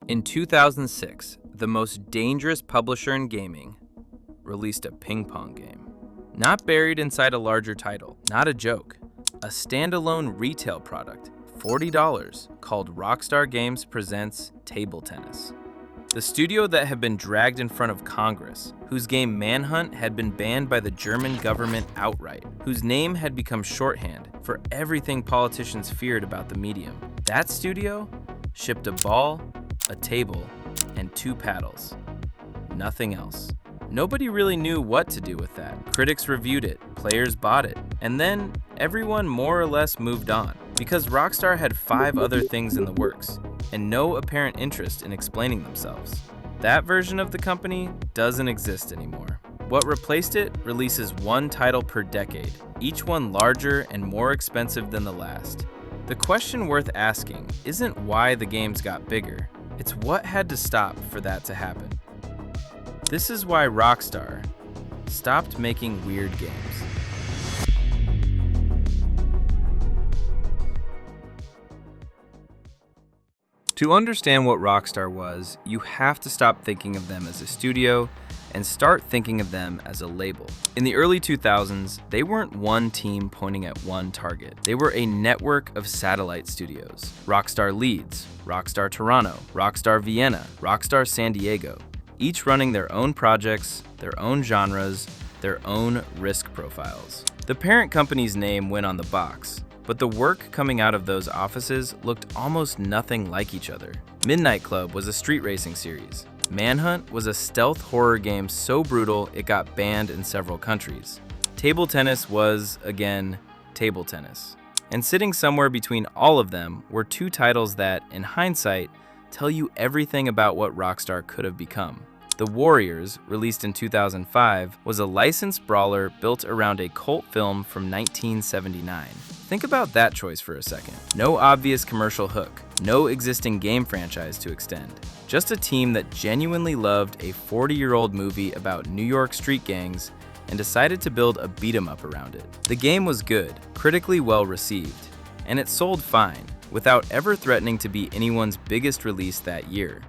In 2006, the most dangerous publisher in gaming released a ping pong game. Not buried inside a larger title, not a joke. A standalone retail product, $40, called Rockstar Games Presents Table Tennis. The studio that had been dragged in front of Congress, whose game Manhunt had been banned by the German government outright, whose name had become shorthand for everything politicians feared about the medium. That studio shipped a ball, a table, and 2 paddles. Nothing else. Nobody really knew what to do with that. Critics reviewed it, players bought it, and then everyone more or less moved on, because Rockstar had 5 other things in the works, and no apparent interest in explaining themselves. That version of the company doesn't exist anymore. What replaced it releases 1 title per decade, each one larger and more expensive than the last. The question worth asking isn't why the games got bigger, it's what had to stop for that to happen. This is why Rockstar stopped making weird games. To understand what Rockstar was, you have to stop thinking of them as a studio and start thinking of them as a label. In the early 2000s, they weren't one team pointing at one target. They were a network of satellite studios. Rockstar Leeds, Rockstar Toronto, Rockstar Vienna, Rockstar San Diego, each running their own projects, their own genres, their own risk profiles. The parent company's name went on the box, but the work coming out of those offices looked almost nothing like each other. Midnight Club was a street racing series. Manhunt was a stealth horror game so brutal it got banned in several countries. Table Tennis was, again, table tennis. And sitting somewhere between all of them were 2 titles that, in hindsight, tell you everything about what Rockstar could have become. The Warriors, released in 2005, was a licensed brawler built around a cult film from 1979. Think about that choice for a second. No obvious commercial hook, no existing game franchise to extend. Just a team that genuinely loved a 40-year-old movie about New York street gangs and decided to build a beat-em-up around it. The game was good, critically well received, and it sold fine, without ever threatening to be anyone's biggest release that year.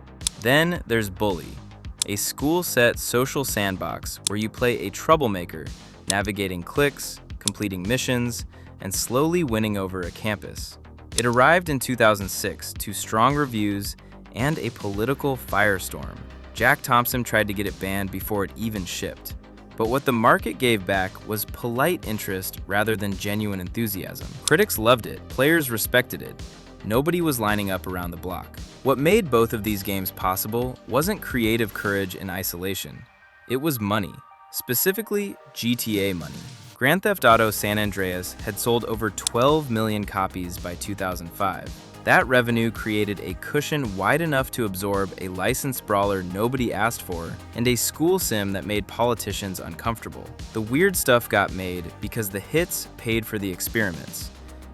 Then there's Bully, a school-set social sandbox where you play a troublemaker, navigating cliques, completing missions, and slowly winning over a campus. It arrived in 2006 to strong reviews and a political firestorm. Jack Thompson tried to get it banned before it even shipped. But what the market gave back was polite interest rather than genuine enthusiasm. Critics loved it, players respected it. Nobody was lining up around the block. What made both of these games possible wasn't creative courage in isolation. It was money, specifically GTA money. Grand Theft Auto San Andreas had sold over 12 million copies by 2005. That revenue created a cushion wide enough to absorb a licensed brawler nobody asked for and a school sim that made politicians uncomfortable. The weird stuff got made because the hits paid for the experiments,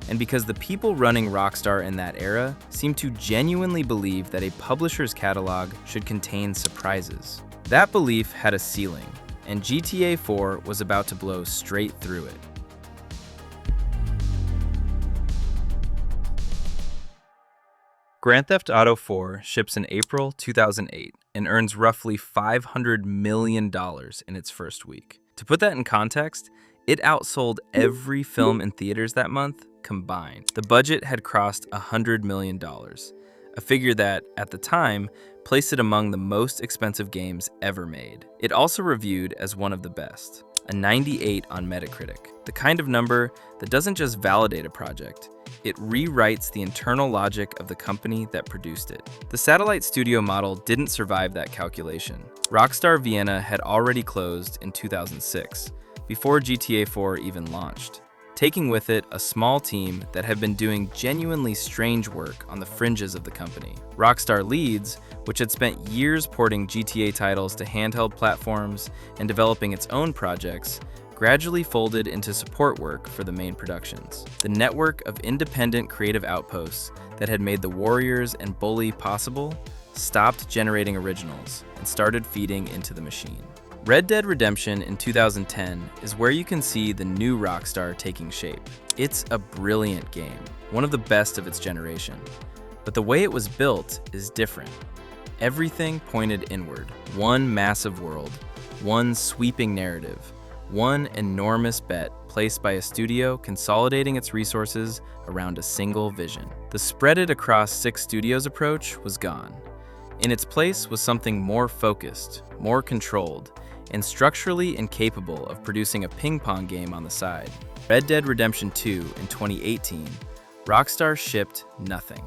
and because the people running Rockstar in that era seemed to genuinely believe that a publisher's catalog should contain surprises. That belief had a ceiling, and GTA 4 was about to blow straight through it. Grand Theft Auto 4 ships in April 2008 and earns roughly $500 million in its first week. To put that in context, it outsold every film in theaters that month combined. The budget had crossed $100 million, a figure that, at the time, placed it among the most expensive games ever made. It also reviewed as one of the best, a 98 on Metacritic, the kind of number that doesn't just validate a project, it rewrites the internal logic of the company that produced it. The satellite studio model didn't survive that calculation. Rockstar Vienna had already closed in 2006, before GTA 4 even launched, taking with it a small team that had been doing genuinely strange work on the fringes of the company. Rockstar Leeds, which had spent years porting GTA titles to handheld platforms and developing its own projects, gradually folded into support work for the main productions. The network of independent creative outposts that had made the Warriors and Bully possible stopped generating originals and started feeding into the machine. Red Dead Redemption in 2010 is where you can see the new Rockstar taking shape. It's a brilliant game, one of the best of its generation. But the way it was built is different. Everything pointed inward. One massive world, one sweeping narrative, one enormous bet placed by a studio consolidating its resources around a single vision. The spread it across 6 studios approach was gone. In its place was something more focused, more controlled, and structurally incapable of producing a ping-pong game on the side. Red Dead Redemption 2 in 2018, Rockstar shipped nothing.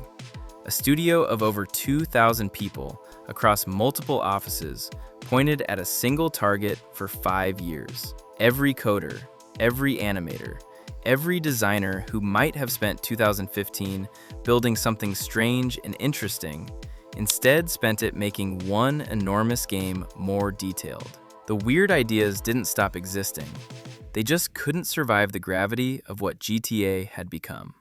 A studio of over 2,000 people across multiple offices pointed at a single target for 5 years. Every coder, every animator, every designer who might have spent 2015 building something strange and interesting instead spent it making one enormous game more detailed. The weird ideas didn't stop existing. They just couldn't survive the gravity of what GTA had become.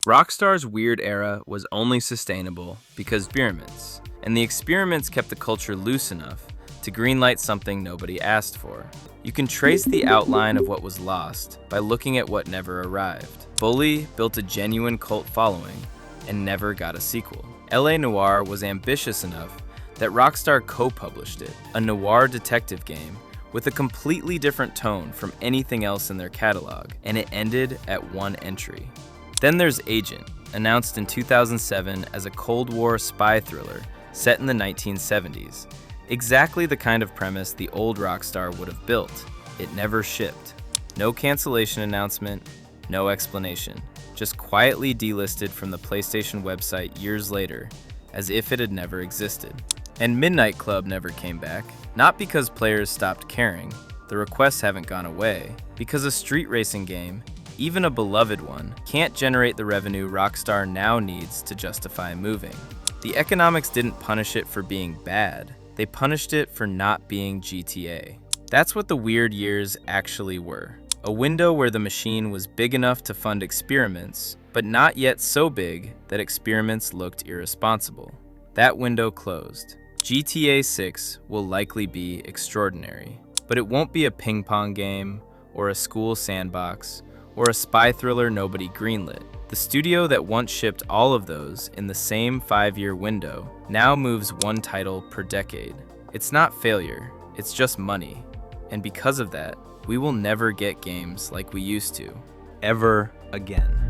Rockstar's weird era was only sustainable because experiments, and the experiments kept the culture loose enough to greenlight something nobody asked for. You can trace the outline of what was lost by looking at what never arrived. Bully built a genuine cult following and never got a sequel. Noire was ambitious enough that Rockstar co-published it, a noir detective game with a completely different tone from anything else in their catalog, and it ended at 1 entry. Then there's Agent, announced in 2007 as a Cold War spy thriller set in the 1970s. Exactly the kind of premise the old Rockstar would have built. It never shipped. No cancellation announcement, no explanation. Just quietly delisted from the PlayStation website years later, as if it had never existed. And Midnight Club never came back, not because players stopped caring, the requests haven't gone away, because a street racing game, even a beloved one, can't generate the revenue Rockstar now needs to justify moving. The economics didn't punish it for being bad, they punished it for not being GTA. That's what the weird years actually were. A window where the machine was big enough to fund experiments, but not yet so big that experiments looked irresponsible. That window closed. GTA 6 will likely be extraordinary, but it won't be a ping-pong game, or a school sandbox, or a spy thriller nobody greenlit. The studio that once shipped all of those in the same 5-year window now moves one title per decade. It's not failure, it's just money. And because of that, we will never get games like we used to, ever again.